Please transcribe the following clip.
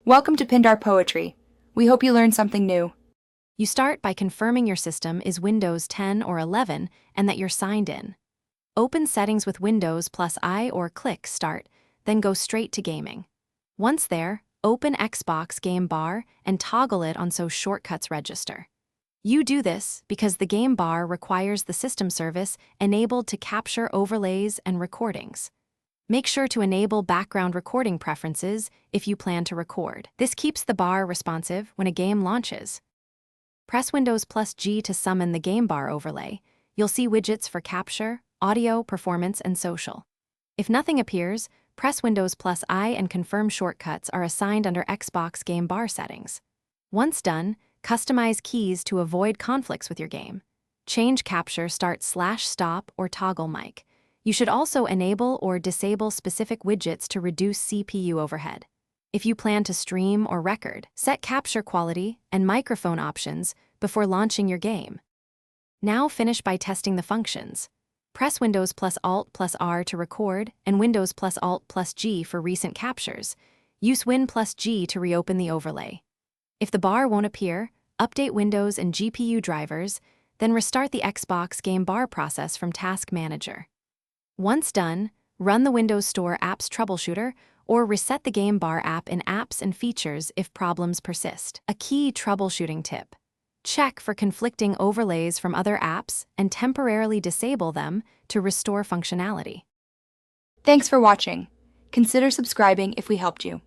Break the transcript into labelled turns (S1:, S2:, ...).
S1: Welcome to Pindar Poetry. We hope you learned something new.
S2: You start by confirming your system is Windows 10 or 11 and that you're signed in. Open Settings with Windows plus I or click Start, then go straight to Gaming. Once there, open Xbox Game Bar and toggle it on so shortcuts register. You do this because the game bar requires the system service enabled to capture overlays and recordings. Make sure to enable background recording preferences if you plan to record. This keeps the bar responsive when a game launches. Press Windows plus G to summon the game bar overlay. You'll see widgets for capture, audio, performance, and social. If nothing appears, press Windows plus I and confirm shortcuts are assigned under Xbox Game Bar settings. Once done, customize keys to avoid conflicts with your game. Change capture start /stop or toggle mic. You should also enable or disable specific widgets to reduce CPU overhead. If you plan to stream or record, set capture quality and microphone options before launching your game. Now finish by testing the functions. Press Windows plus Alt plus R to record and Windows plus Alt plus G for recent captures. Use Win plus G to reopen the overlay. If the bar won't appear, update Windows and GPU drivers, then restart the Xbox Game Bar process from Task Manager. Once done, run the Windows Store Apps Troubleshooter or reset the Game Bar app in Apps and Features if problems persist. A key troubleshooting tip: check for conflicting overlays from other apps and temporarily disable them to restore functionality.
S1: Thanks for watching. Consider subscribing if we helped you.